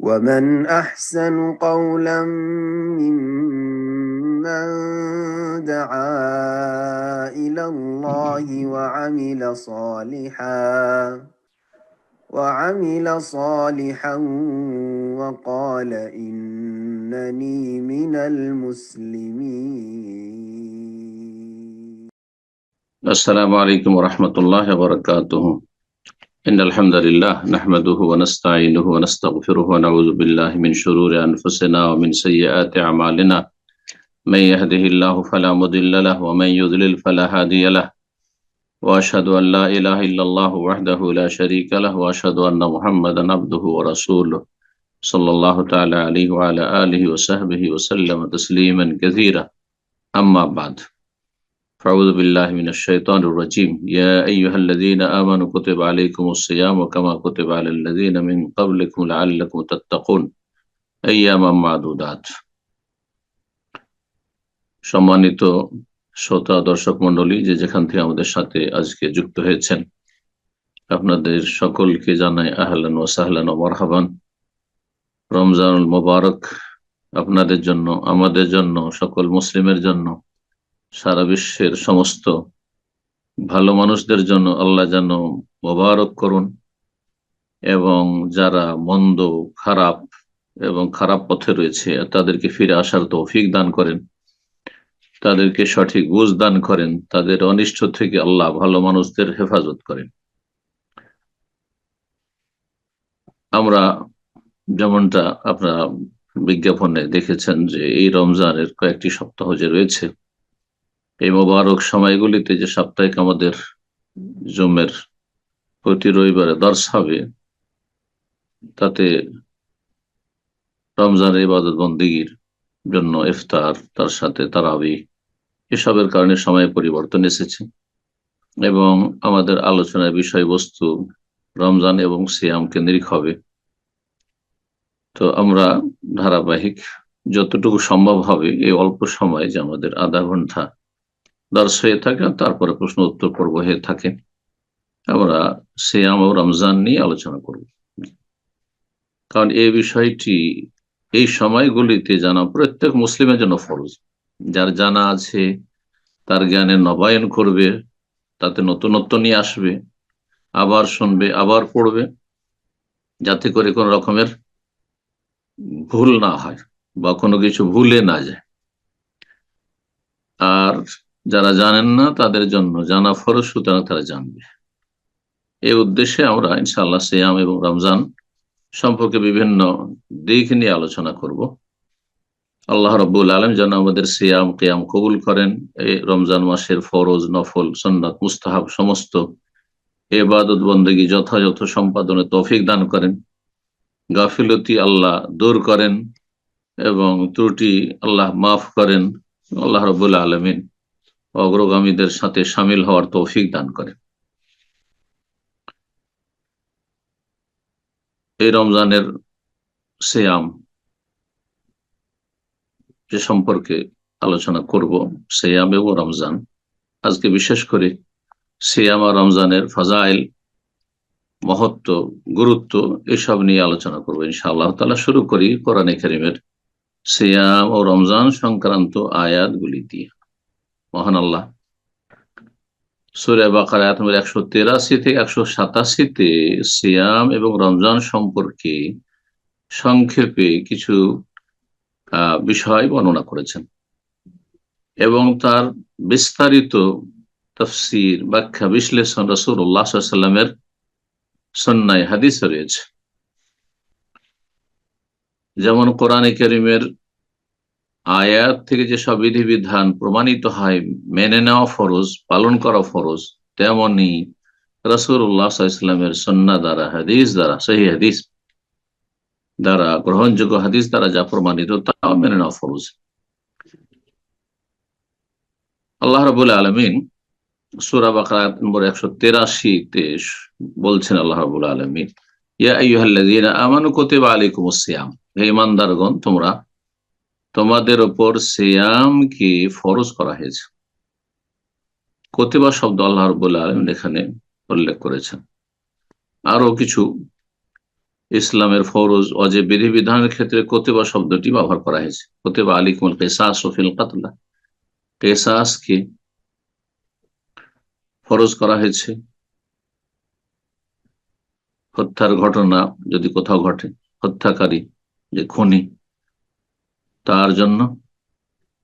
ومن أحسن قولا ممن دعا إلى الله وعمل صالحا وقال إنني من المسلمين. السلام عليكم ورحمة الله وبركاته. إن الحمد لله نحمده ونستعينه ونستغفره ونعوذ بالله من شرور أنفسنا ومن سيئات أعمالنا من يهده الله فلا مضل له ومن يضلل فلا هادي له وأشهد أن لا إله إلا الله وحده لا شريك له وأشهد أن محمدا عبده ورسوله صلى الله تعالى عليه وعلى آله وصحبه وسلم تسليما كثيرا. أما بعد، أعوذ بالله من الشيطان الرجيم. يا أيها الذين آمنوا كتب عليكم الصيام كما كتب على الذين من قبلكم لعلكم تتقون أياما معدودات. সম্মানিত শ্রোতা দর্শক মণ্ডলী, যে যেখান থেকে আমাদের সাথে আজকে যুক্ত হয়েছেন, আপনাদের সকলকে জানাই আহলান ওয়া সাহলান ওয়া মারহাবান। রমজানুল মোবারক আপনাদের জন্য, আমাদের জন্য, সকল মুসলিমের জন্য, সারা বিশ্বের সমস্ত ভালো মানুষদের জন্য আল্লাহ যেন মোবারক করুন এবং যারা মন্দ, খারাপ এবং খারাপ পথে রয়েছে তাদেরকে ফিরে আসার তৌফিক দান করেন, তাদেরকে সঠিক বুঝ দান করেন, তাদের অনিষ্ট থেকে আল্লাহ ভালো মানুষদের হেফাজত করেন। আমরা যেমনটা আপনারা বিজ্ঞাপনে দেখেছেন যে এই রমজানের কয়েকটি সপ্তাহ যে রয়েছে, এই মোবারক সময়গুলিতে যে সাপ্তাহিক আমাদের জুমের প্রতি রবিবারে দর্শ হবে, তাতে রমজানের ইবাদত বন্দেগীর জন্য ইফতার, তার সাথে তারাবি, এসবের কারণে সময় পরিবর্তন এসেছে এবং আমাদের আলোচনার বিষয়বস্তু রমজান এবং সিয়াম কেন্দ্রিক হবে। তো আমরা ধারাবাহিক যতটুকু সম্ভব হবে এই অল্প সময়, যে আমাদের আধা ঘন্টা দর্শ হয়ে থাকে, তারপরে প্রশ্ন উত্তর পর্ব হয়ে থাকে, আমরা সিয়াম ও রমজান নিয়ে আলোচনা করব। কারণ এই বিষয়টি এই সময়গুলিতে জানা প্রত্যেক মুসলিমের জন্য ফরজ। যার জানা আছে তার জ্ঞানের নবায়ন করবে, তাতে নতুনত্ব নিয়ে আসবে, আবার শুনবে, আবার পড়বে, যাতে করে কোনো রকমের ভুল না হয় বা কোনো কিছু ভুলে না যায়। আর যারা জানেন না তাদের জন্য জানা ফরজ, সুতরাং তারা জানবে। এই উদ্দেশ্যে আমরা ইনশাআল্লাহ সিয়াম এবং রমজান সম্পর্কে বিভিন্ন দিক নিয়ে আলোচনা করব। আল্লাহ রাব্বুল আলামিন যেন আমাদের সিয়াম কিয়াম কবুল করেন, এই রমজান মাসের ফরজ, নফল, সুন্নাত, মুস্তাহাব সমস্ত ইবাদত বন্দেগী যথাযথ সম্পাদনের তৌফিক দান করেন, গাফিলতি আল্লাহ দূর করেন এবং ত্রুটি আল্লাহ মাফ করেন। আল্লাহ রাব্বুল আলামিন অগ্রগামীদের সাথে শামিল হওয়ার তৌফিক দান করেন। এই রমজানের সিয়াম যে সম্পর্কে আলোচনা করব, সিয়াম এবং রমজান, আজকে বিশেষ করে সিয়াম আর রমজানের ফাজাইল, মহত্ব, গুরুত্ব, এসব নিয়ে আলোচনা করবো ইনশাআল্লাহ তাআলা। শুরু করি কোরআনে কারীমের সিয়াম ও রমজান সংক্রান্ত আয়াতগুলি দিয়ে। মহান আল্লাহ সূরা বাকারা আয়াত নম্বর 183 থেকে 187-তে সিয়াম এবং রমজান সম্পর্কে সংক্ষেপে কিছু বিষয় বর্ণনা করেছেন এবং তার বিস্তারিত তাফসীর, ব্যাখ্যা, বিশ্লেষণ রাসূলুল্লাহ সাল্লাল্লাহু আলাইহি ওয়াসাল্লামের সুন্নাহ হাদিসে রয়েছে। যেমন কোরআনে কারীমের আয়াত থেকে যেসব বিধিবিধান প্রমাণিত হয়, মেনে নেওয়া ফরজ, পালন করা ফরজ, তেমনি রাসূলুল্লাহ সাল্লাল্লাহু আলাইহি ওয়াসাল্লামের সুন্নাহ দ্বারা, হাদিস দ্বারা, সহিহ হাদিস দ্বারা, গ্রহণযোগ্য হাদিস দ্বারা যা প্রমাণিত তাও মেনে নেওয়া ফরজ। আল্লাহ রাব্বুল আলামিন সূরা বাকারা আয়াত নম্বর 183-তে বলছেন, আল্লাহ রাব্বুল আলামিন, ইয়া আইয়ুহাল্লাযীনা আমানু কুতিবা আলাইকুমুস সিয়াম, হে ঈমানদারগণ, তোমাদের উপর সিয়ামকে ফরজ করা হয়েছে। কুতিবা শব্দ আল্লাহ রাব্বুল আলামিন এখানে উল্লেখ করেছেন। আরো কিছু ইসলামের ফরজ অজেব বিধিবিধানের ক্ষেত্রে কুতিবা শব্দটি ব্যবহার করা হয়েছে। কুতিবা আলাইকুমুল কিসাস ফিল কাতলা, কিসাসকে ফরজ করা হয়েছে হত্যার ঘটনা যদি কোথাও ঘটে, হত্যাকারী যে খুনি তার জন্য।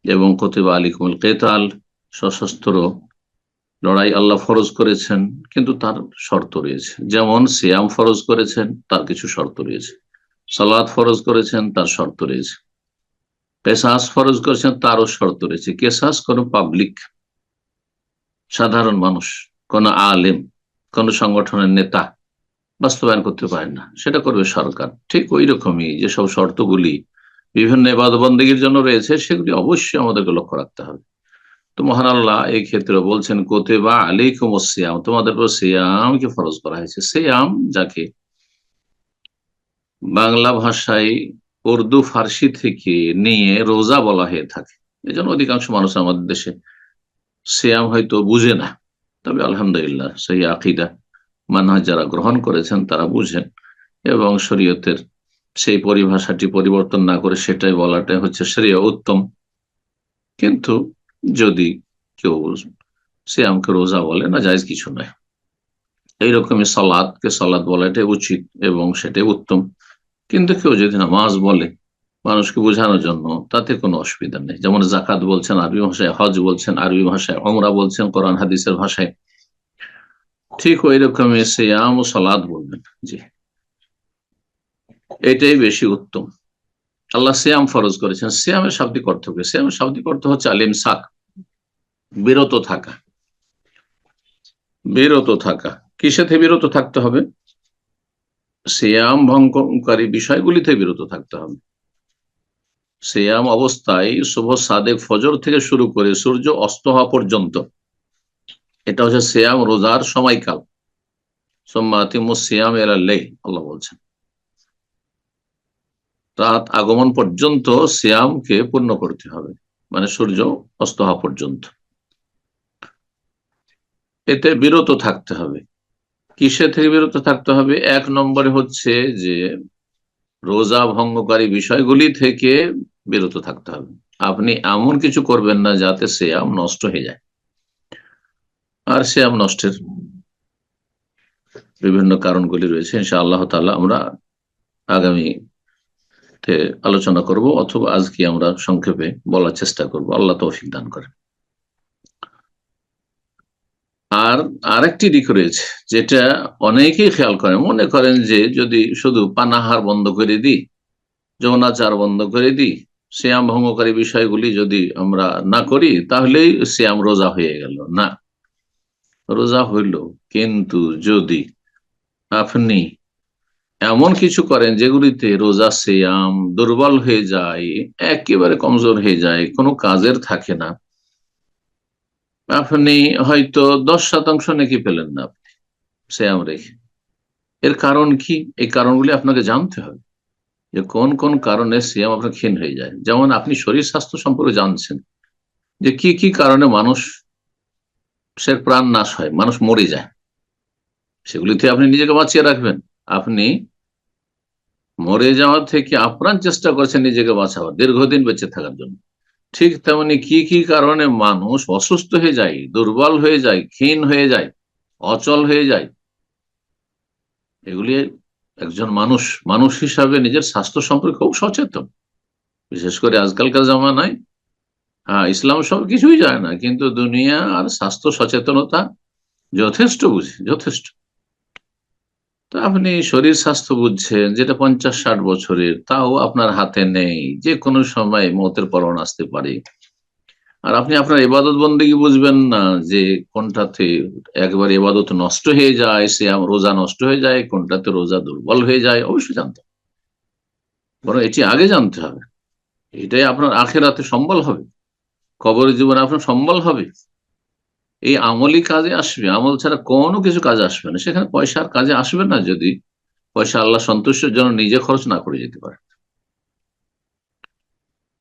এবং কুতিবা আলাইকুমুল কিতাল, সশস্ত্র লড়াই আল্লাহ ফরজ করেছেন, কিন্তু তার শর্ত রয়েছে। যেমন সিয়াম ফরজ করেছেন, তার কিছু শর্ত রয়েছে। সালাত ফরজ করেছেন, তার শর্ত রয়েছে। কেসাস ফরজ করেছেন, তারও শর্ত রয়েছে। কেসাস কোন পাবলিক, সাধারণ মানুষ, কোন আলেম, কোন সংগঠনের নেতা বাস্তবায়ন করতে পারেন না, সেটা করবে সরকার। ঠিক ওই রকমই যেসব শর্তগুলি বিভিন্ন ইবাদত বন্দেগীর জন্য রয়েছে, সেগুলি অবশ্যই আমাদেরকে লক্ষ্য রাখতে হবে। তো মহান আল্লাহ এই ক্ষেত্রে বলছেন কুতিবা আলাইকুমুস সিয়াম, তোমাদের উপর সিয়ামকে ফরজ করা হয়েছে। সিয়াম যাকে বাংলা ভাষায় উর্দু ফার্সি থেকে নিয়ে রোজা বলা হয়ে থাকে, এই জন্য অধিকাংশ মানুষ আমাদের দেশে সিয়াম হয়তো বুঝে না। তবে আলহামদুলিল্লাহ সেই আকীদা মানহাজ যারা গ্রহণ করেছেন তারা বুঝেন, এবং শরীয়তের সেই পরিভাষাটি পরিবর্তন না করে সেটাই বলাটাই হচ্ছে শরিয়া উত্তম। কিন্তু যদি কেউ সিয়ামকে রোজা বলে, না জায়েজ কিছু নয়। এইরকমই সালাদকে সালাদ বলাটাই উচিত এবং সেটাই উত্তম। কিন্তু কেউ যদি নামাজ বলে মানুষকে বোঝানোর জন্য, তাতে কোনো অসুবিধা নেই। যেমন জাকাত বলছেন আরবি ভাষায়, হজ বলছেন আরবি ভাষায়, ওমরা বলছেন কোরআন হাদিসের ভাষায়, ঠিক ওই রকমই সিয়াম ও সালাদ বলবেন। জি, এটাই বেশি উত্তম। আল্লাহ সিয়াম ফরজ করেছেন। সিয়ামের শাব্দিক অর্থ কি? সিয়ামের শাব্দিক অর্থ হচ্ছে আলিমসাক, বিরত থাকা। বিরত থাকা কিসে থেকে বিরত থাকতে হবে? সিয়াম ভঙ্গকারী বিষয়গুলি থেকে বিরত থাকতে হবে। সিয়াম অবস্থায় শুভ সাদেক ফজর থেকে শুরু করে সূর্য অস্ত হওয়া পর্যন্ত, এটা হচ্ছে সিয়াম রোজার সময়কাল। সুম্মা আতিমুস সিয়াম ইলাল লাইল, আল্লাহ বলছেন রাত আগমন পর্যন্ত সিয়ামকে পূর্ণ করতে হবে, মানে সূর্য অস্ত হওয়া পর্যন্ত। এতে বিরত থাকতে হবে। কিসে থেকে বিরত থাকতে হবে? এক নম্বরে হচ্ছে যে রোজা ভঙ্গকারী বিষয়গুলি থেকে বিরত থাকতে হবে। আপনি এমন কিছু করবেন না যাতে সিয়াম নষ্ট হয়ে যায়। আর সিয়াম নষ্টের বিভিন্ন কারণগুলি রয়েছে, ইনশাআল্লাহ তাআলা আমরা আগামীতে আলোচনা করব, অথবা আজকে আমরা সংক্ষেপে বলার চেষ্টা করব। আল্লাহ তৌফিক দান করেন। আর আরেকটি দিক রয়েছে যেটা অনেকেই খেয়াল করেন, মনে করেন যে যদি শুধু পানাহার বন্ধ করে দিই, যৌনাচার বন্ধ করে দিই, সিয়াম ভঙ্গকারী বিষয়গুলি যদি আমরা না করি, তাহলেই সিয়াম রোজা হয়ে গেল। না, রোজা হইল, কিন্তু যদি আপনি এমন কিছু করেন যেগুলিতে রোজা সিয়াম দুর্বল হয়ে যায়, একেবারে কমজোর হয়ে যায়, কোনো কাজের থাকে না, আপনি হয়তো 10% নাকি পেলেন না আপনি সিয়াম রেখে। এর কারণ কি? এই কারণগুলি আপনাকে জানতে হবে, যে কোন কোন কারণে সিয়াম আপনার ক্ষীণ হয়ে যায়। যেমন আপনি শরীর স্বাস্থ্য সম্পর্কে জানছেন যে কি কি কারণে মানুষের প্রাণ নাশ হয়, মানুষ মরে যায়, সেগুলিতে আপনি নিজেকে বাঁচিয়ে রাখবেন। আপনি মরে যাওয়া থেকে আপ্রাণ চেষ্টা করছেন নিজেকে বাঁচাবার, দীর্ঘদিন বেঁচে থাকার জন্য। ঠিক তেমনি কি কি কারণে মানুষ অসুস্থ হয়ে যায়, দুর্বল হয়ে যায়, ক্ষীণ হয়ে যায়, অচল হয়ে যায়, এগুলি একজন মানুষ মানুষ হিসাবে নিজের স্বাস্থ্য সম্পর্কে খুব সচেতন। বিশেষ করে আজকালকার জামানায়, হ্যাঁ, ইসলাম সব কিছুই যায় না, কিন্তু দুনিয়া আর স্বাস্থ্য সচেতনতা যথেষ্ট বুঝে, যথেষ্ট। তো আপনি শরীর স্বাস্থ্য বুঝছেন, যেটা 50-60 বছরের, তাও আপনার হাতে নেই, যে কোনো সময় মৌতের পরোয়ানা আসতে পারে। আর আপনি আপনার ইবাদত বন্দেগী বুঝবেন না, যে কোনটাতে একবার ইবাদত নষ্ট হয়ে যায়, সে রোজা নষ্ট হয়ে যায়, কোনটাতে রোজা দুর্বল হয়ে যায়, অবশ্যই জানতে হবে। বরং এটি আগে জানতে হবে, এটাই আপনার আখেরাতে সম্বল হবে, কবরের জীবনে আপনার সম্বল হবে। এই আমলি কাজে আসবে, আমল ছাড়া কোনো কিছু কাজে আসবে না। সেখানে পয়সার কাজে আসবে না, যদি পয়সা আল্লাহ সন্তুষ্টের জন্য নিজে খরচ না করে যেতে পারে।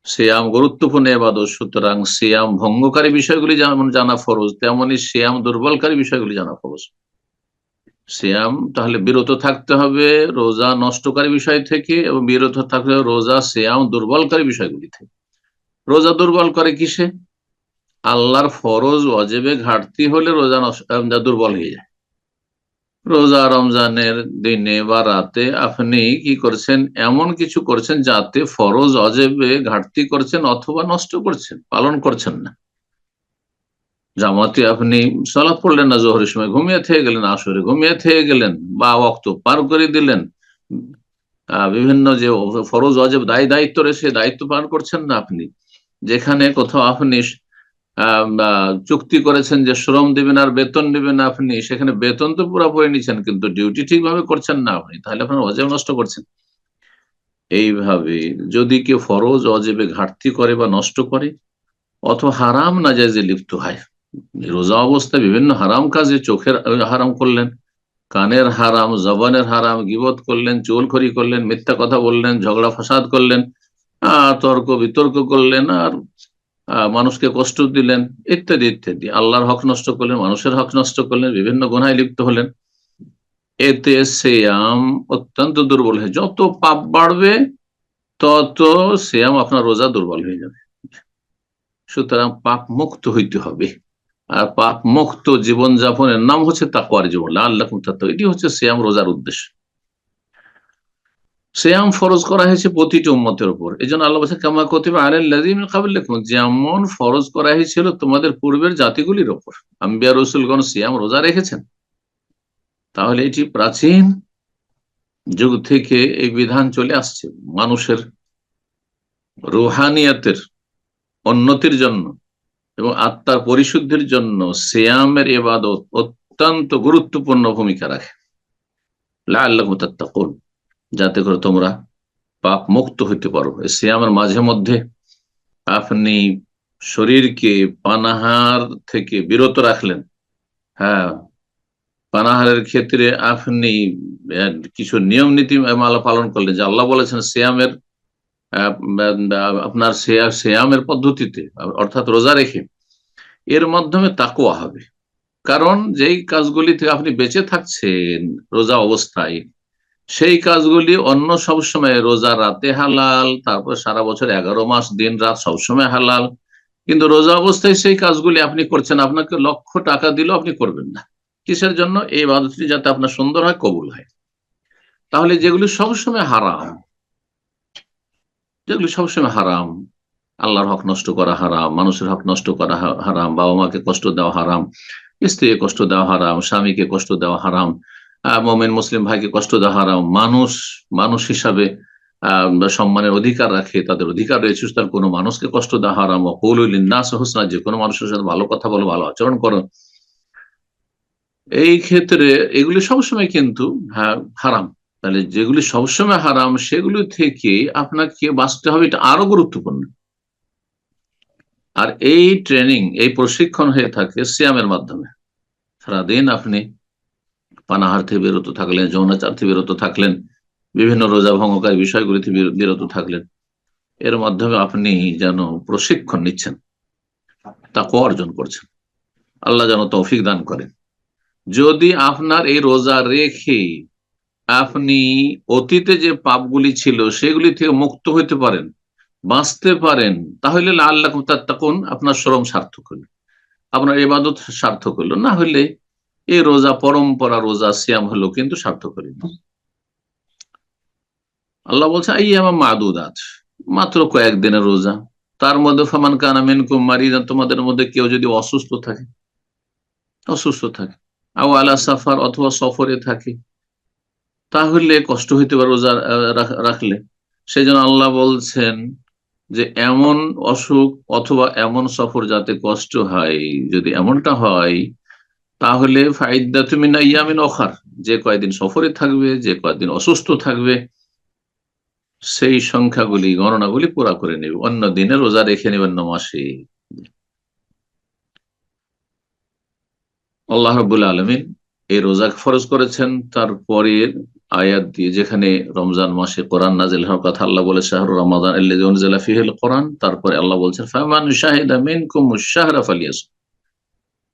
সিয়াম গুরুত্বপূর্ণ ইবাদত, সুতরাং সিয়াম ভঙ্গকারী বিষয়গুলি যেমন জানা ফরজ, তেমনি সিয়াম দুর্বলকারী বিষয়গুলি জানা ফরজ। সিয়াম তাহলে বিরত থাকতে হবে রোজা নষ্টকারী বিষয় থেকে, এবং বিরত থাকতে হবে রোজা সিয়াম দুর্বলকারী বিষয়গুলি থেকে। রোজা দুর্বল করে কিসে? আল্লাহর ফরজ ওয়াজিবে ঘাটতি হলে রোজা দুর্বল হয়ে যায়। রোজা রমজানের দিনে বা রাতে আপনি কি করছেন, এমন কিছু করছেন যাতে ফরজ ওয়াজিবে ঘাটতি করছেন অথবা নষ্ট করছেন, পালন করছেন না। জামাতে আপনি সালাত পড়লেন না, জোহরের সময় ঘুমিয়ে থেকে গেলেন, আসরে ঘুমিয়ে থেকে গেলেন, বা ওয়াক্ত পার করে দিলেন। বিভিন্ন যে ফরজ ওয়াজিব দায়িত্ব রয়েছে দায়িত্ব পালন করছেন না আপনি। যেখানে কোথাও আপনি চুক্তি করেছেন যে শ্রম দিবেন আর বেতন দিবেন আপনি, সেখানে বেতন তো পুরোপুরি নিচ্ছেন কিন্তু ডিউটি ঠিকভাবে করছেন না আপনি, তাহলে আপনার ওয়াজিব নষ্ট করছেন। এইভাবে যদি কেউ ফরজ ওয়াজিবে ঘাটতি করে বা নষ্ট করে, অথবা হারাম নাজায়েজে লিপ্ত হয়, রোজা অবস্থায় বিভিন্ন হারাম কাজে, চোখের হারাম করলেন, কানের হারাম, জবানের হারাম, গীবত করলেন, চুগলখড়ি করলেন, মিথ্যা কথা বললেন, ঝগড়া ফাসাদ করলেন, তর্ক বিতর্ক করলেন, আর মানুষকে কষ্ট দিলেন, ইত্যাদি ইত্যাদি, আল্লাহর হক নষ্ট করলেন, মানুষের হক নষ্ট করলেন, বিভিন্ন গুনাহে লিপ্ত হলেন। এতে সিয়াম অত্যন্ত দুর্বল হয়ে, যত পাপ বাড়বে তত সিয়াম আপনার রোজা দুর্বল হয়ে যাবে। সুতরাং পাপ মুক্ত হইতে হবে, আর পাপ মুক্ত জীবন যাপনের নাম হচ্ছে তাকওয়ার জীবন। আল্লাহ এটি হচ্ছে সিয়াম রোজার উদ্দেশ্য। সিয়াম ফরজ করা হয়েছে প্রতিটি উম্মতের উপর। এই জন্য আল্লাহ বলছে কামা কুতিবা আলাল্লাযীনা মিন ক্বাবলিকুম, যেমন ফরজ করা হয়েছিল তোমাদের পূর্বের জাতিগুলির উপর। আম্বিয়া রাসূলগণ সিয়াম রোজা রেখেছেন। তাহলে এটি প্রাচীন যুগ থেকে এই বিধান চলে আসছে, মানুষের রুহানিয়াতের উন্নতির জন্য এবং আত্মার পরিশুদ্ধির জন্য সিয়ামের ইবাদত অত্যন্ত গুরুত্বপূর্ণ ভূমিকা রাখে। লাআল্লাকুম তাত্তাকুন, যাতে করে তোমরা পাপ মুক্ত হইতে পারো। সিয়ামের মাঝে মধ্যে আপনি শরীরকে পানাহার থেকে বিরত রাখলেন। হ্যাঁ, পানাহারের ক্ষেত্রে আপনি কিছু নিয়ম নীতি পালন করলেন, যে আল্লাহ বলেছেন সিয়ামের আপনার সিয়ামের পদ্ধতিতে, অর্থাৎ রোজা রেখে, এর মাধ্যমে তাকওয়া হবে। কারণ যেই কাজগুলি থেকে আপনি বেঁচে থাকছেন রোজা অবস্থায়, সেই কাজগুলি অন্য সবসময়, রোজা রাতে হালাল, তারপর সারা বছর 11 মাস দিন রাত সবসময় হালাল, কিন্তু রোজা অবস্থায় সেই কাজগুলি আপনি করছেন, আপনাকে লক্ষ টাকা দিলেও আপনি করবেন না। কিসের জন্য? এই ইবাদতটি যাতে আপনার সুন্দর হয়, কবুল হয়। তাহলে যেগুলি সবসময় হারাম, যেগুলি সবসময় হারাম, আল্লাহর হক নষ্ট করা হারাম, মানুষের হক নষ্ট করা হারাম, বাবা মাকে কষ্ট দেওয়া হারাম, স্ত্রীকে কষ্ট দেওয়া হারাম, স্বামীকে কষ্ট দেওয়া হারাম, মুমিন মুসলিম ভাইকে কষ্ট দেওয়া হারাম, মানুষ হিসাবে সম্মানের অধিকার রাখে, তাদের অধিকার রয়েছে, তার কোনো মানুষকে কষ্ট দেওয়া হারাম। ওয়াকুলু লিন্নাসি হুসনা, যে কোনো মানুষের সাথে ভালো কথা বলো, ভালো আচরণ করো। এই ক্ষেত্রে এগুলি সবসময় কিন্তু হারাম। তাহলে যেগুলি সবসময় হারাম সেগুলি থেকে আপনাকে বাঁচতে হবে, এটা আরো গুরুত্বপূর্ণ। আর এই ট্রেনিং, এই প্রশিক্ষণ হয়ে থাকে সিয়ামের মাধ্যমে। সারাদিন আপনি পানাহার থেকে বিরত থাকলেন, যৌনাচার থেকে বিরত থাকলেন, বিভিন্ন রোজা ভঙ্গকারী বিষয়গুলি থেকে বিরত থাকলেন, এর মাধ্যমে আপনি যেন প্রশিক্ষণ নিচ্ছেন, তাকওয়া অর্জন করছেন। আল্লাহ যেন তৌফিক দান করেন। যদি আপনার এই রোজা রেখে আপনি অতীতে যে পাপগুলি ছিল সেগুলি থেকে মুক্ত হইতে পারেন, বাঁচতে পারেন, তাহলে আল্লাহ তাত্তাকুন, আপনার শ্রম সার্থক হলো, আপনার ইবাদত সার্থক হলো। না হলে এই রোজা পরম্পরা, রোজা সিয়াম হলো কিন্তু সার্থক হলো না। আল্লাহ বলছে আইয়ামা মাদুদাত, মাত্র কয়েকদিনের রোজা। তার মধ্যে ফামান কানা মিনকুম মারিদান, তোমাদের মধ্যে কেউ যদি অসুস্থ থাকে, আও আলা সাফার, অথবা সফরে থাকে, তাহলে কষ্ট হইতে পারে রোজা রাখলে। সেই জন্য আল্লাহ বলছেন যে এমন অসুখ অথবা এমন সফর যাতে কষ্ট হয়, যদি এমনটা হয় তাহলে ফাইদ্দাতুম মিন আইয়ামিন উখার, যে কয়েকদিন সফরে থাকবে, যে কয়েকদিন অসুস্থ থাকবে, সেই সংখ্যাগুলি, গণনাগুলি পুরা করে নেবে, অন্য দিনে রোজা রেখে নেবে অন্য মাসে। আল্লাহ রাব্বুল আলামিন এই রোজা ফরজ করেছেন তারপরে আয়াত দিয়ে, যেখানে রমজান মাসে কোরআন নাজিল হওয়ার কথা আল্লাহ বলে শাহরু রমাদান আল্লাযী উনজিলা ফীহিল কোরআন, তারপরে আল্লাহ বলছেন ফামান শাহিদা মিনকুমুশ শাহরা ফালিয়াসুম,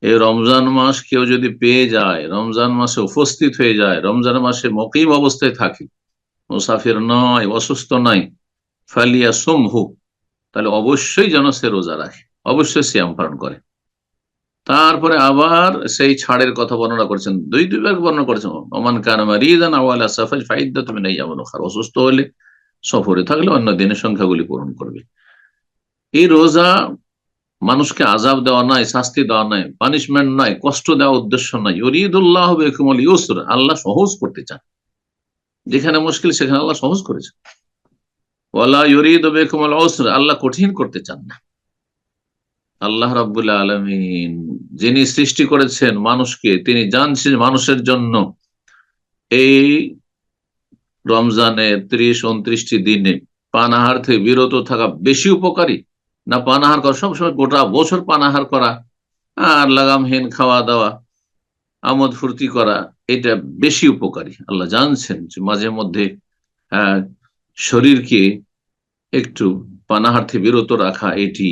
এই রমজান মাস কেউ যদি পেয়ে যায়, রমজান মাসে উপস্থিত হয়ে যায়, রমজান মাসে মুকিম অবস্থায় থাকে, মুসাফির নয়, অসুস্থ নয়, ফালিয়া সুমহু, তাহলে অবশ্যই যেন সে রোজা রাখে, অবশ্যই সিয়াম পালন করে। তারপরে আবার সেই ছাড়ের কথা বর্ণনা করেছেন, দুইবার বর্ণনা করেছেন, ওমান কানা মারিদান আও আলা সাফার ফাইদ্দাতুম মিন আইয়ামিন উখরা, অসুস্থ হলে, সফরে থাকলে অন্য দিনের সংখ্যাগুলি পূরণ করবে। এই রোজা মানুষকে আযাব দেওয়া নয়, শাস্তি দেওয়া নয়, পানিশমেন্ট নয়, কষ্ট দেওয়া উদ্দেশ্য নয়। ইউরিদুল্লাহু বিকুমুল ইউসর, আল্লাহ সহজ করতে চান, যেখানে মুশকিল সেখানে আল্লাহ সহজ করেছেন। ওয়ালা ইউরিদু বিকুমুল উসর, আল্লাহ কঠিন করতে চান না। আল্লাহ রাব্বুল আলামিন যিনি সৃষ্টি করেছেন মানুষকে, তিনি জানছেন মানুষের জন্য এই রমজানের 30-29টি দিনে পানাহার থেকে বিরত থাকা বেশি উপকারী না পানাহার করা, সবসময় গোটা বছর পানাহার করা আর লাগামহীন খাওয়া দাওয়া, আমোদ ফুর্তি করা, এটা বেশি উপকারী? আল্লাহ জানছেন যে মাঝে মধ্যে আহ শরীরকে একটু পানাহার থেকে বিরত রাখা এটি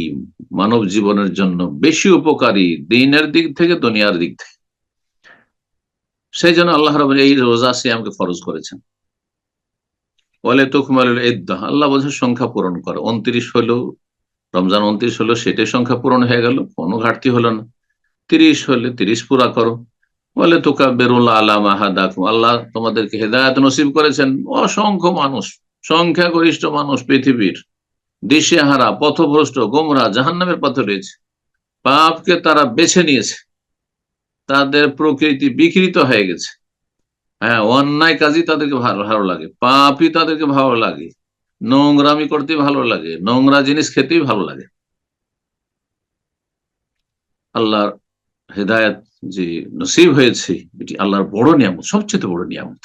মানব জীবনের জন্য বেশি উপকারী দিনের দিক থেকে, দুনিয়ার দিক থেকে। সেই জন্য আল্লাহ রাব্বুল এই রোজা সিয়ামকে ফরজ করেছেন। বলে তুকমালুল ইদ্দাহ, আল্লাহ বলছে সংখ্যা পূরণ করো। 29 হলো, রমজান 29 হলো, সেটাই সংখ্যা পূরণ হয়ে গেল, কোনো ঘাটতি হলো না। 30 হলে 30 পুরা করো। বলে তুকাব্বিরুল্লাহ আলা মা হাদাকুম, আল্লাহ তোমাদেরকে হেদায়েত নসিব করেছেন। অসংখ্য মানুষ, সংখ্যাগরিষ্ঠ মানুষ পৃথিবীর দিশেহারা, পথভ্রষ্ট, গোমরা, জাহান্নামের পথে রয়েছে। পাপকে তারা বেছে নিয়েছে, তাদের প্রকৃতি বিকৃত হয়ে গেছে। হ্যাঁ, অন্যায় কাজই তাদেরকে ভালো ভালো লাগে, পাপই তাদেরকে ভালো লাগে, নোংরামি করতে ভালো লাগে, নোংরা জিনিস খেতেই ভালো লাগে। আল্লাহর হেদায়েত যে নসিব হয়েছে, এটি আল্লাহর বড় নিয়ামত, সবচেয়ে বড় নিয়ামত।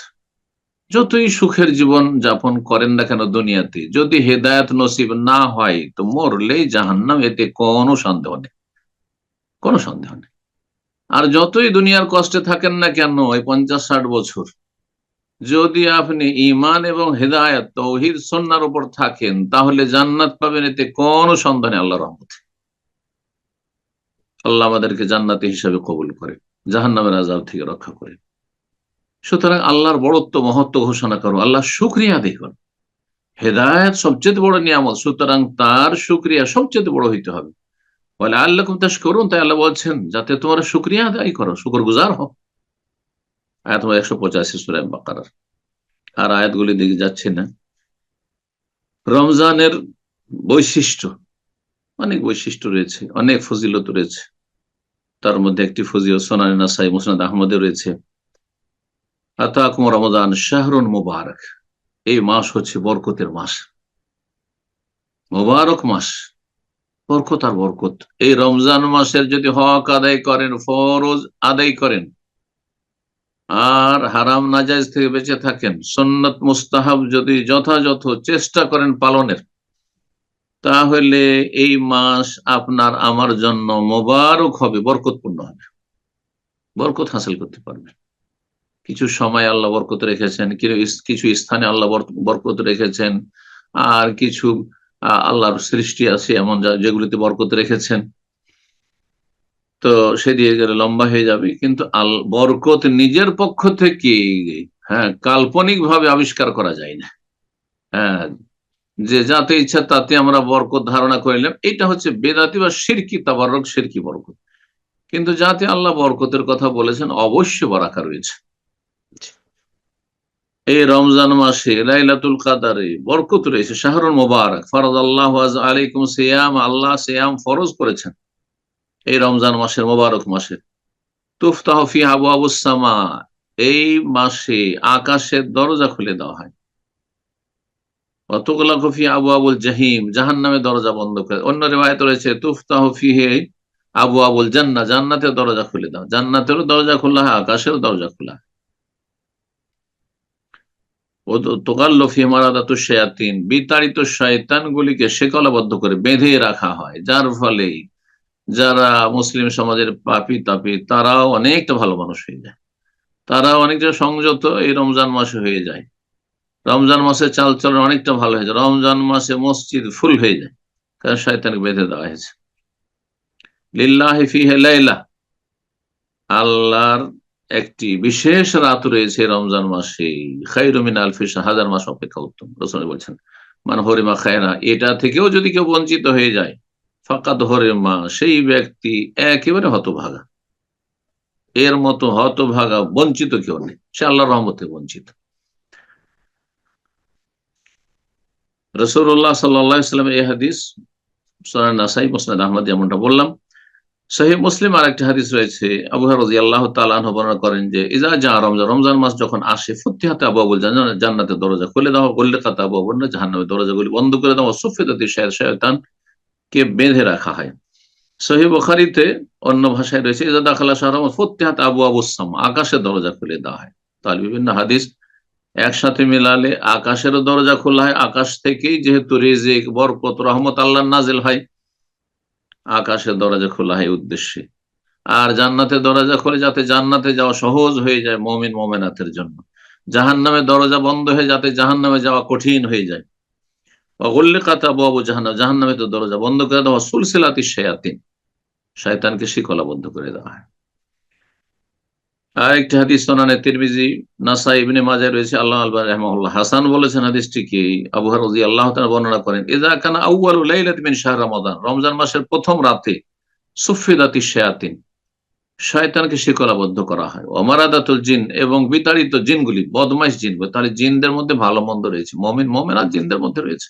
যতই সুখের জীবন যাপন করেন না কেন দুনিয়াতে, যদি হেদায়েত নসিব না হয় তো মরলেই জাহান্নাম, এতে কোনো সন্দেহ নেই, কোনো সন্দেহ নেই। আর যতই দুনিয়ার কষ্টে থাকেন না কেন, এই 50-60 বছর, যদি আপনি ঈমান এবং হেদায়েত তাওহীদ সুন্নাহর উপর থাকেন, তাহলে জান্নাত পাবেন, এতে কোনো সন্দেহ নেই আল্লাহর রহমতে। আল্লাহ আমাদেরকে জান্নাতি হিসাবে কবুল করে, জাহান্নামের আযাব থেকে রক্ষা করে। সুতরাং আল্লাহর বড়ত্ব মহত্ব ঘোষণা করো, আল্লাহ শুকরিয়া আদায় করো। হেদায়েত সবচেয়ে বড় নিয়ামত, সুতরাং তার শুকরিয়া সবচেয়ে বড় হইতে হবে। বলে আল্লাকুম তাশকুরুন, তাই আল্লাহ বলছেন যাতে তোমরা শুকরিয়া আদায় করো, শুকরগুজার হও। আয়াত 185 সূরা বাকারার। আর আয়াতগুলি দিকে যাচ্ছে না। রমজানের বৈশিষ্ট্য, অনেক বৈশিষ্ট্য রয়েছে, অনেক ফজিলত রয়েছে। তার মধ্যে একটি ফজিলত সুনানে নাসাই, মুসনাদ আহমদে রয়েছে, আতাকুম রমজান শাহরুন মুবারক, এই মাস হচ্ছে বরকতের মাস, মুবারক মাস, বরকত আর বরকত। এই রমজান মাসের যদি হক আদায় করেন, ফরজ আদায় করেন, আর হারাম নাজায়েজ থেকে বেঁচে থাকেন, সুন্নত মুস্তাহাব যদি যথাযথ চেষ্টা করেন পালনের, তাহলে এই মাস আপনার আমার জন্য মোবারক হবে, বরকতপূর্ণ হবে, বরকত হাসিল করতে পারবেন। কিছু সময় আল্লাহ বরকত রেখেছেন, কিছু স্থানে আল্লাহ বরকত রেখেছেন, আর কিছু আল্লাহর সৃষ্টি আছে এমন যেগুলিতে বরকত রেখেছেন। তো সে দিয়ে গেলে লম্বা হয়ে যাবে, কিন্তু বরকত নিজের পক্ষ থেকে, হ্যাঁ, কাল্পনিক ভাবে আবিষ্কার করা যায় না। হ্যাঁ, যে যাতে ইচ্ছা তাতে আমরা বরকত ধারণা করিলাম, এটা হচ্ছে বেদাতি বা শিরকি তাবাররুক, শিরকি বরকত। কিন্তু যাতে আল্লাহ বরকতের কথা বলেছেন, অবশ্য বারাকা রয়েছে। এই রমজান মাসে লাইলাতুল কাদারে বরকত রয়েছে, শাহরুল মুবারক, ফারাদাল্লাহু আলাইকুম সিয়াম, আল্লাহ সিয়াম ফরজ করেছেন এই রমজান মাসের, মোবারক মাসে। তুফতাহু ফিহা আবওয়াবুস সামা, এই মাসে আকাশের দরজা খুলে দেওয়া হয়। ওয়া তুগলাকু ফিহা আবওয়াবুল জাহিম, জাহান্নামের দরজা বন্ধ করে। অন্য রিওয়ায়াতে রয়েছে তুফতাহু ফিহি আবওয়াবুল জান্নাহ, জান্নাতের দরজা খুলে দাও, জান্নাতেরও দরজা খোলা হয়, আকাশেরও দরজা খোলা হয়। ও তুগাল্লু ফি মারাদাতুশ শায়াতিন, বিতাড়িত শয়তানগুলিকে শেকলবদ্ধ করে বেঁধে রাখা হয়, যার ফলে যারা মুসলিম সমাজের পাপী তাপী তারাও অনেকটা ভালো মানুষ হয়ে যায়, তারাও অনেকটা সংযত এই রমজান মাসে হয়ে যায়। রমজান মাসে চালচলন অনেকটা ভালো হয়ে যায়, রমজান মাসে মসজিদ ফুল হয়ে যায়, কারণ শয়তানকে বেঁধে দেওয়া হয়েছে। লিল্লাহি ফিহি লাইলা, আল্লাহর একটি বিশেষ রাত রয়েছে রমজান মাসে, খায়রু মিন আলফি শাহর, হাজার মাস অপেক্ষা উত্তম। রাসূল বলছেন মান হরিমা খায়রা, এটা থেকেও যদি কেউ বঞ্চিত হয়ে যায়, ফাকাদ হরিমা, সেই ব্যক্তি একেবারে হতভাগা। এর মতো হতভাগা বঞ্চিত কেউ নেই, সে আল্লাহর রহমতে বঞ্চিত। রাসূলুল্লাহ সাল্লাল্লাহু আলাইহি ওয়াসাল্লাম এই হাদিস সুনান নাসাই, মুসনাদ আহমদ, যেমনটা বললাম। সহিহ মুসলিম আর একটা হাদিস রয়েছে, আবু হুরায়রা রাদিয়াল্লাহু তাআলা আনহু বর্ণনা করেন যে ইজা জা রমজান, রমজান মাস যখন আসে, ফুতিহাত আবওয়াবুল জান্নাহ, জান্নাতের দরজা খুলে দাও, গুল্লিকাত আবওয়াবুন নার, জাহান্নামের দরজাগুলি বন্ধ করে দাও, সুফিদাতি শায়াতান, কে বেঁধে রাখা হয়। সহিহ বুখারীতে অন্য ভাষায় রয়েছে ইজা দাখালা শাহর রমজান ফুতিহাত আবওয়াবুস সামা, আকাশের দরজা খুলে দেওয়া হয়। তাহলে বিভিন্ন হাদিস একসাথে মিলালে আকাশেরও দরজা খোলা হয়, আকাশ থেকেই যেহেতু রিজিক, বরকত, রহমত আল্লাহ নাজিল হয়, আকাশের দরজা খোলা হয় উদ্দেশ্যে। আর জান্নাতের দরজা খোলে যাতে জান্নাতে যাওয়া সহজ হয়ে যায় মুমিন মুমিনাতের জন্য, জাহান্নামের দরজা বন্ধ হয়ে যাতে জাহান্নামে যাওয়া কঠিন হয়ে যায়। ওয়াগুল্লিকাত আবওয়াবু জাহান্নাম, জাহান্নামে তো দরজা বন্ধ করে দেওয়া, সুলসিলাতিশ শায়াতিন, শয়তানকে শিকলাবদ্ধ করে দেওয়া হয়। আর একটি হাদিস সুনানে তিরমিজি, নাসাই, ইবনে মাজাহ রয়েছে, আল্লাহ আলবানী রাহিমাহুল্লাহ হাসান বলেছেন হাদিসটিকে। আবু হুরায়রা রাদিয়াল্লাহু তাআলা বর্ণনা করেন ইযা কানা আউয়ালু লাইলাতিন মিন শাহর রমাদান, রমজান মাসের প্রথম রাতে সুফিদাতিশ শায়াতিন, শয়তানকে শিকলাবদ্ধ করা হয়, ওমারাদাতুল জিন, এবং বিতাড়িত জিনগুলি, বদমাইশ জিনগুলি, তাহলে জিনদের মধ্যে ভালো মন্দ রয়েছে, মুমিন মুমিনাত জিনদের মধ্যে রয়েছে,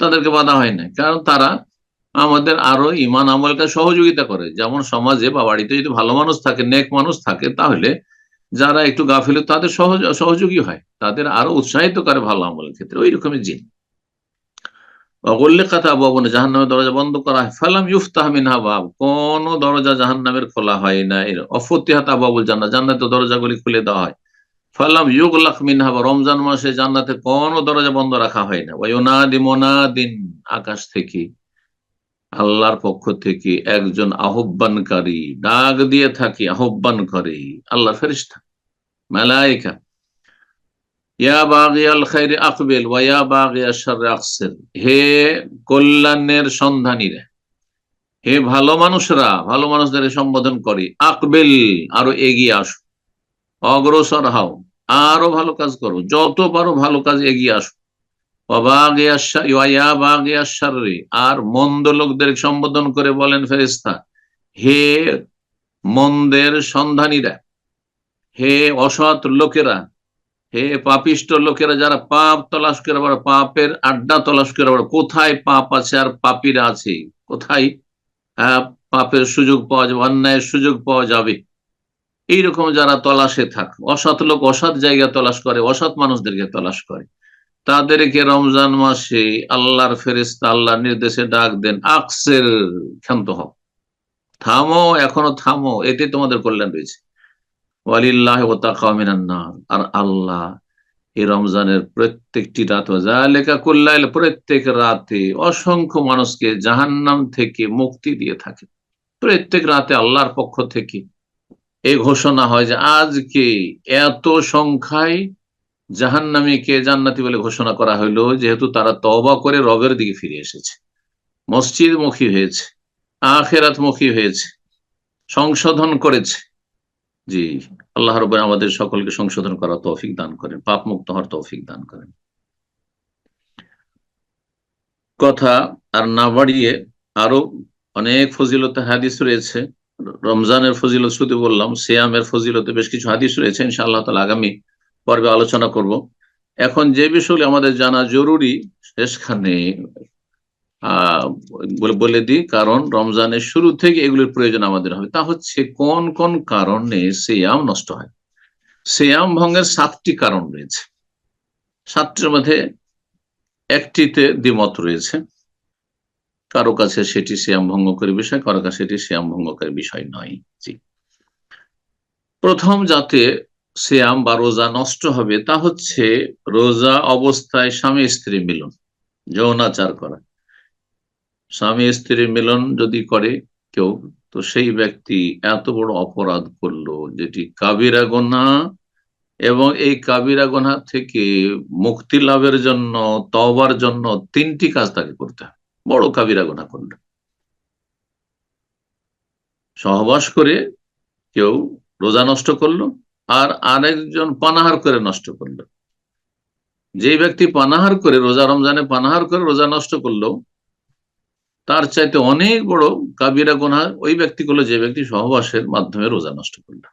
তাদেরকে বাধা হয় না, কারণ তারা আমাদের আরো ইমান আমলকে সহযোগিতা করে। যেমন সমাজে বা বাড়িতে যদি ভালো মানুষ থাকে, নেক মানুষ থাকে, তাহলে যারা একটু গাফিল তাদের সহযোগী হয়, তাদের আরো উৎসাহিত করে ভালো আমলের ক্ষেত্রে, ওই রকমের জিন। অগল্যে কথা ভবনে জাহান্নামের দরজা বন্ধ করা হয়, ফালাম ইউফতাহ মিনহা বাব, কোন দরজা জাহান্নামের খোলা হয় না, এর অফতিহাত আবাবুল জান্নাত, জান্নাতের দরজাগুলি খুলে দেওয়া হয়। ফালাম ইউগলাক মিনহা বা, রমজান মাসে জান্নাতে কোন দরজা বন্ধ রাখা হয় না। ওয়ায়ুনাদি মুনাদিন, আকাশ থেকে আল্লাহর পক্ষ থেকে একজন আহ্বানকারী ডাক দিয়ে থাকে, আহ্বান করে আল্লাহর ফেরেশতা মালায়েকা, ইয়া বাগিয়াল খাইরি আকবিল ওয়া ইয়া বাগিয়াশ শাররি আকসির, হে কল্যাণের সন্ধানীরা, হে ভালো মানুষরা, ভালো মানুষদের সম্বোধন করে, আকবিল, আরো এগিয়ে আসো, অগ্রসর হও, আরো ভালো কাজ করো, যত পারো ভালো কাজ এগিয়ে আসো। ওয়া বাগিয়াশ শাররি ওয়া ইয়া বাগিয়াশ শাররি, আর মন্দ লোকদের সম্বোধন করে বলেন ফেরেশতা, হে মন্দের সন্ধানীরা, হে অসৎ লোকেরা, হে পাপিষ্ট লোকেরা, যারা পাপ তলাশ করে বেড়ায়, পাপের আড্ডা তলাশ করে বেড়ায়, কোথায় পাপ আছে আর পাপীরা আছে, কোথায় পাপের সুযোগ পাওয়া যাবে, অন্যায়ের সুযোগ পাওয়া যাবে, এইরকম যারা তলাশে থাক, অসৎ লোক অসৎ জায়গা তলাশ করে, অসৎ মানুষদেরকে তলাশ করে, তাদেরকে রমজান মাসে আল্লাহর ফেরেশতা আল্লাহর নির্দেশে ডাক দেন, আকসের, ক্ষান্ত হও, থামো, এখনো থামো, এতে তোমাদের কল্যাণ রয়েছে। ওয়ালিল্লাহি ওয়াতাকা মিনান নার, আর আল্লাহ এই রমজানের প্রত্যেকটি রাত, যালিকা কুল্লাইল, প্রত্যেক রাতে অসংখ্য মানুষকে জাহান্নাম থেকে মুক্তি দিয়ে থাকে। প্রত্যেক রাতে আল্লাহর পক্ষ থেকে এই ঘোষণা হয় যে আজকে এত সংখ্যায় জাহান্নামীকে জান্নাতি বলে ঘোষণা করা হইলো, যেহেতু তারা তওবা করে রবের দিকে ফিরে এসেছে, মসজিদ মুখী হয়েছে, আখিরাত মুখী হয়েছে, সংশোধন করেছে। জি, আল্লাহ রাব্বুল আমাদের সকলকে সংশোধন করার তৌফিক দান করেন, পাপ মুক্ত হওয়ার তৌফিক দান করেন। কথা আর না বাড়িয়ে, আরো অনেক ফজিলতে হাদিস রয়েছে। রমজানের ফজিলত শুধু বললাম, সিয়ামের ফজিলতে বেশ কিছু হাদিস রয়েছে, ইনশাআল্লাহ তাআলা আগামী পর্বে আলোচনা করব। এখন যে বিষয়গুলি আমাদের জানা জরুরি, শেষখানে বলে দিই, কারণ রমজানের শুরু থেকে এগুলির প্রয়োজন আমাদের হবে। তা হচ্ছে কোন কোন কারণে সিয়াম নষ্ট হয়। সিয়াম ভঙ্গের 7টি কারণ রয়েছে, 7টির মধ্যে একটিতে দ্বিমত রয়েছে, কারো কাছে সেটি সিয়াম ভঙ্গকারী বিষয়, কারো কাছে সেটি সিয়াম ভঙ্গকারী বিষয় নয়। জি, প্রথম যাতে সিয়াম বা রোজা নষ্ট হবে তা হচ্ছে রোজা অবস্থায় স্বামী স্ত্রী মিলন, যৌনাচার করা। স্বামী স্ত্রী মিলন যদি করে কেউ, তো সেই ব্যক্তি এত বড় অপরাধ করলো যেটি কাবিরা গুনাহ, এবং এই কাবিরা গুনাহ থেকে মুক্তি লাভের জন্য, তওবার জন্য 3টি কাজ তাকে করতে হবে। বড় কাবিরা গুনাহ করলো, সহবাস করে কেউ রোজা নষ্ট করলো, আর আরেকজন পানাহার করে নষ্ট করলো। যে ব্যক্তি পানাহার করে রোজা, রমজানে পানাহার করে রোজা নষ্ট করলো, তার চাইতে অনেক বড় কাবিরা গুনাহ ওই ব্যক্তিগুলো যে ব্যক্তি সহবাসের মাধ্যমে রোজা নষ্ট করলো।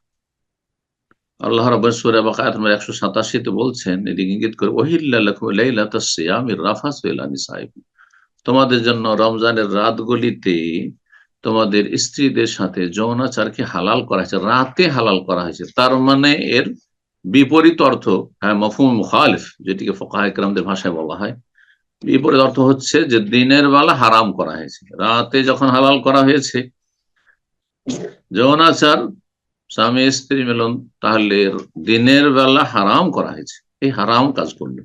আল্লাহ রাব্বুল সূরা বাকারাত 187 তে বলছেন, এদিকে ইঙ্গিত করে, ওহিল্লা লাকুম লাইলাতাস সিয়ামির রাফাসু ইলা নিসাইকুম, তোমাদের জন্য রমজানের রাতগুলিতে তোমাদের স্ত্রীদের সাথে যৌনাচারকে হালাল করা হয়েছে, রাতে হালাল করা হয়েছে। তার মানে এর বিপরীত অর্থ, হ্যাঁ, মফহুম মুখালিফ, যেটিকে ফুকাহা ইকরামদের ভাষায় বলা হয়, বিপরীত অর্থ হচ্ছে যে দিনের বেলা হারাম করা হয়েছে, রাতে যখন হালাল করা হয়েছে যৌনাচার, স্বামী স্ত্রী মিলন, তাহলে দিনের বেলা হারাম করা হয়েছে, এই হারাম কাজ করলো।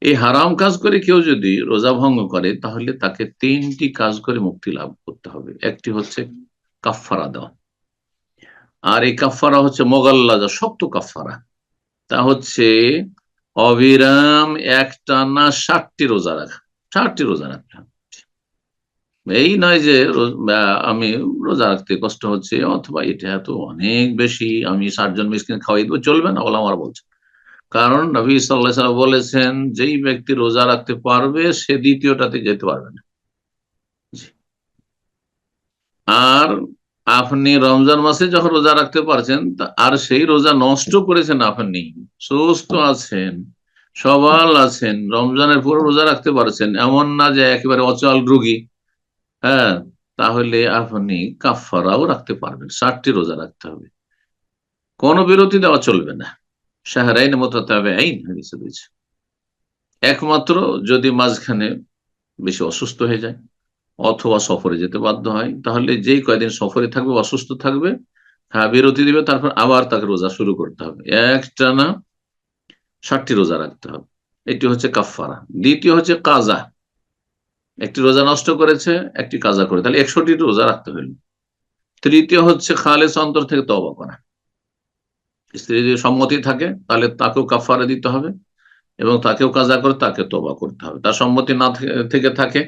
এই হারাম কাজ করে কেউ যদি রোজা ভঙ্গ করে, তাহলে তাকে 3টি কাজ করে মুক্তি লাভ করতে হবে। একটি হচ্ছে কাফফারা দেওয়া, আর এই কাফফারা হচ্ছে মোগাল্লাজা, শক্ত কাফফারা। তা হচ্ছে অবিরাম একটানা 60টি রোজা রাখা, 60টি রোজা রাখা। এই নয় যে আমি রোজা রাখতে কষ্ট হচ্ছে, অথবা এটা এত অনেক বেশি, আমি 60 জন মিসকিন খাওয়াই দেবো, চলবে না, ওলামারা বলছে। কারণ নবী সাল্লাল্লাহু আলাইহি ওয়াসাল্লাম বলেছেন, যেই ব্যক্তি রোজা রাখতে পারবে সে দ্বিতীয়টাতে যেতে পারবে না। আর আপনি রমজান মাসে যখন রোজা রাখতে পারছেন, আর সেই রোজা নষ্ট করেছেন, আপনি সুস্থ আছেন, সবল আছেন, রমজানের পুরো রোজা রাখতে পারছেন, এমন না যে একেবারে অচল রোগী, হ্যাঁ, তাহলে আপনি কাফফারাও রাখতে পারবেন। 60টি রোজা রাখতে হবে, কোনো বিরতি দেওয়া চলবে না। শাহরাইন মুতাতাবিঈন হাদিসে রয়েছে। একমাত্র যদি মাঝখানে বেশি অসুস্থ হয়ে যায় অথবা সফরে যেতে বাধ্য হয়, তাহলে যেই কয়দিন সফরে থাকবে, অসুস্থ থাকবে, হ্যাঁ, বিরতি দিবে, তারপর আবার তাকে রোজা শুরু করতে হবে, একটানা 60টি রোজা রাখতে হবে। এটি হচ্ছে কাফফারা। দ্বিতীয় হচ্ছে কাজা, একটি রোজা নষ্ট করেছে, একটি কাজা করে, তাহলে 100টি রোজা রাখতে হইল। তৃতীয় হচ্ছে খালেস অন্তর থেকে তওবা করা। স্ত্রী যদি সম্মতি থাকে তাহলে তাকেও কাফফারা দিতে হবে, এবং তাকেও কাজা করে তাকে তওবা করতে হবে। তার সম্মতি না থেকে থাকে,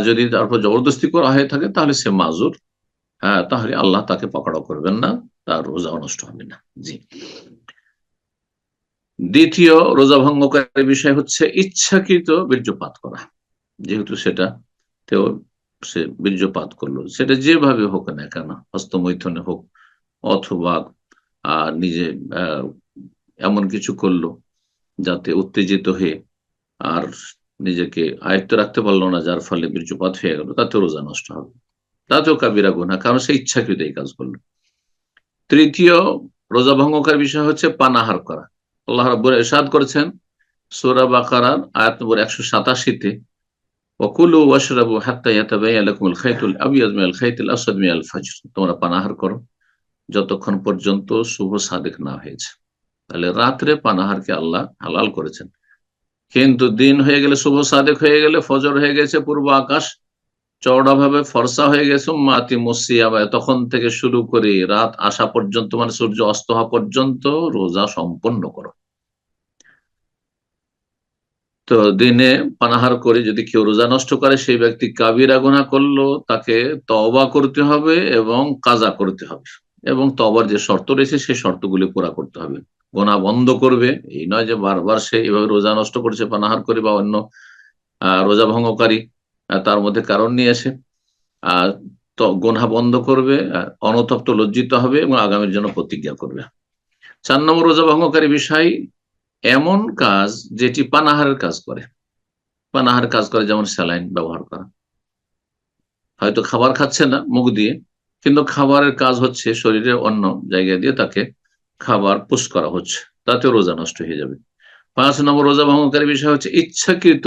যদি তারপর জবরদস্তি করা হয়ে থাকে, তাহলে সে মাজুর, হ্যাঁ, তাহলে আল্লাহ তাকে পকড়াও করবেন না, তার রোজাও নষ্ট হবে না। জি। দ্বিতীয় রোজা ভঙ্গকারী বিষয় হচ্ছে ইচ্ছাকৃত বীর্যপাত করা। যেহেতু সেটা তেও সে বীর্যপাত করলো, সেটা যেভাবে হোক না কেন, হস্তমৈথুনে হোক অথবা নিজে এমন কিছু করলো যাতে উত্তেজিত হয়ে আর নিজেকে আয়ত্ত রাখতে পারলো না, যার ফলে বীর্যপাত হয়ে গেল, তাতে রোজা নষ্ট হবে, তাতেও কাবিরা গুনাহ, কারণ সে ইচ্ছাকৃত এই কাজ করলো। তৃতীয় রোজা ভঙ্গকার বিষয় হচ্ছে পানাহার করা। আল্লাহ রাব্বুল ইরশাদ করেছেন সূরা বাকারার আয়াত নম্বর 187-তে, ওয়াকুলু ওয়াশরাবু হাত্তা ইয়াতাবায়ানা লাকুমুল খাইতুল আবিয়াদ মিনাল খাইতিল আসওয়াদ মিনাল ফাজর, তোমরা পানাহার করো যতক্ষণ পর্যন্ত শুভ সাদেক না হয়েছে। তাহলে রাত্রে পানাহারকে আল্লাহ হালাল করেছেন, কিন্তু দিন হয়ে গেলে, শুভ সাদেক হয়ে গেলে, ফজর হয়ে গেছে, পূর্ব আকাশ চওড়াভাবে ফর্সা হয়ে গেছে, মাতি মুসিয়াবা, তখন থেকে শুরু করে রাত আসা পর্যন্ত, মানে সূর্য অস্ত হওয়া পর্যন্ত রোজা সম্পন্ন করো। তো দিনে পানাহার করে যদি কেউ রোজা নষ্ট করে, সেই ব্যক্তি কাবিরা গুনাহ করলো, তাকে তওবা করতে হবে এবং কাজা করতে হবে, এবং তওবার যে শর্ত রয়েছে সেই শর্তগুলি পুরা করতে হবে। গুনাহ বন্ধ করবে, এই নয় যে বারবার সে এভাবে রোজা নষ্ট করছে পানাহার করে, বা অন্য রোজা ভঙ্গকারী তার মধ্যে কারণ নিয়ে এসে গুনাহ বন্ধ করবে, অনুতপ্ত লজ্জিত হবে এবং আগামীর জন্য প্রতিজ্ঞা করবে। 4 নম্বর রোজা ভঙ্গকারী বিষয় এমন কাজ যেটি পানাহারের কাজ করে। পানাহার কাজ করে যেমন স্যালাইন ব্যবহার করা, হয়তো খাবার খাচ্ছে না মুখ দিয়ে, কিন্তু খাবারের কাজ হচ্ছে শরীরের অন্য জায়গা দিয়ে তাকে খাবার পুশ করা হচ্ছে, তাতে রোজা নষ্ট হয়ে যাবে। 5 নম্বর রোজা ভঙ্গকারী বিষয় হচ্ছে ইচ্ছাকৃত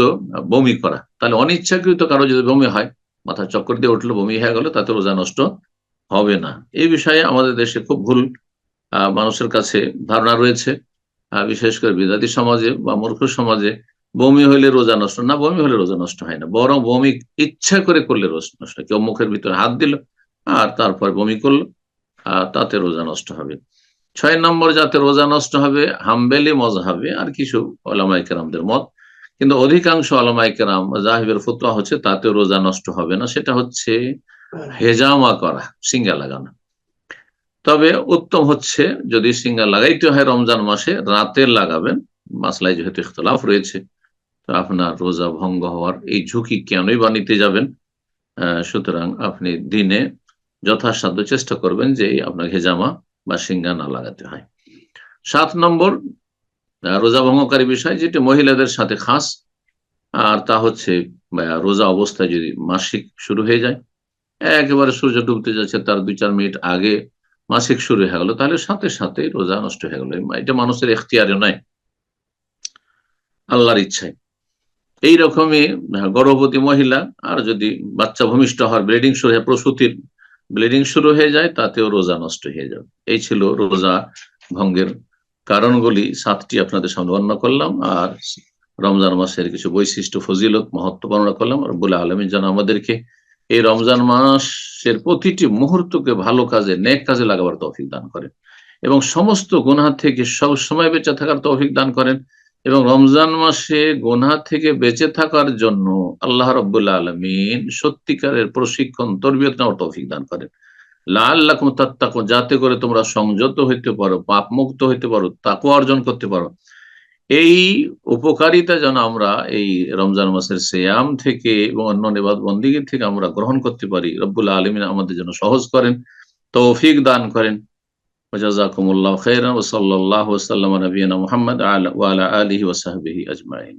বমি করা। তাহলে অনিচ্ছাকৃত কারো যদি বমি হয়, মাথা চক্কর দিয়ে উঠলো, বমি হয়ে গেল, তাতে রোজা নষ্ট হবে না। এই বিষয়ে আমাদের দেশে খুব ভুল মানুষের কাছে ধারণা রয়েছে, বিশেষ করে বিদাতি সমাজে বা মূর্খ সমাজে। বমি হইলে রোজা নষ্ট না, বমি হলে রোজা নষ্ট হয় না, বরং বমি ইচ্ছা করে করলে রোজা নষ্ট। কেউ মুখের ভিতরে হাত দিল আর তারপর বমি করলো, তাতে রোজা নষ্ট হবে। 6 নম্বর যাতে রোজা নষ্ট হবে, হাম্বেলি মজহাবে আর কিছু ওলামায়ে কেরামদের মত, কিন্তু অধিকাংশ ওলামায়ে কেরাম জাহিবের ফতোয়া হচ্ছে তাতে রোজা নষ্ট হবে না। সেটা হচ্ছে হেজামা করা, সিঙ্গা লাগানো। তবে উত্তম হচ্ছে যদি সিঙ্গার লাগাইতে হয় রমজান মাসে রাতে লাগাবেন, মাসলায় যেহেতু ইখতলাফ রয়েছে, তো আপনার রোজা ভঙ্গ হওয়ার এই ঝুঁকি কেনই বা নিতে যাবেন। সুতরাং আপনি দিনে যথাসাধ্য চেষ্টা করবেন যে আপনার হেজামা বা সিঙ্গা না লাগাতে হয়। 7 নম্বর রোজা ভঙ্গকারী বিষয় যেটি মহিলাদের সাথে খাস, আর তা হচ্ছে রোজা অবস্থায় যদি মাসিক শুরু হয়ে যায়, একেবারে সূর্য ডুবতে যাচ্ছে তার 2-4 মিনিট আগে মাসিক শুরু হয়ে গেল, তাহলে সাথে সাথে রোজা নষ্ট হয়ে গেল। এটা মানুষের এখতিয়ারে নয়, আল্লাহর ইচ্ছায়। এইরকমই গর্ভবতী মহিলা আর যদি বাচ্চা ভূমিষ্ঠ হওয়ার ব্লিডিং শুরু হয়, প্রসূতির ব্লিডিং শুরু হয়ে যায়, তাতেও রোজা নষ্ট হয়ে যাবে। এই ছিল রোজা ভঙ্গের কারণগুলি, 7টি আপনাদের সামনে বর্ণনা করলাম। আর রমজান মাসের কিছু বৈশিষ্ট্য, ফজিলত, মহত্ব বর্ণনা করলাম। রব্বুল আলামিন যেন আমাদেরকে এই রমজান মাসের প্রতিটি মুহূর্তকে ভালো কাজে, নেক কাজে লাগাবার তৌফিক দান করেন এবং সমস্ত গুনাহ থেকে সব সময় বেঁচে থাকার তৌফিক দান করেন। এবং রমজান মাসে গুনাহ থেকে বেঁচে থাকার জন্য আল্লাহ রাব্বুল আলামিন সত্যিকারের প্রশিক্ষণ, তরবিয়ত নেওয়ার তৌফিক দান করেন। লাআল্লাকুম তাত্তাকুন, যাতে করে তোমরা সংযত হইতে পারো, পাপ মুক্ত হইতে পারো, তাকওয়া অর্জন করতে পারো। এই উপকারিতা যেন আমরা এই রমজান মাসের সিয়াম থেকে এবং অন্য ইবাদত বন্দেগী থেকে আমরা গ্রহণ করতে পারি, রব্বুল আলামিন আমাদের জন্য সহজ করেন, তৌফিক দান করেন। ওয়াজাকুমুল্লাহু খাইরান ওয়া সাল্লাল্লাহু ওয়া সাল্লামা আলা নবিয়িনা মুহাম্মদ ওয়া আলা আলিহি ওয়া সাহবিহি আজমাইন।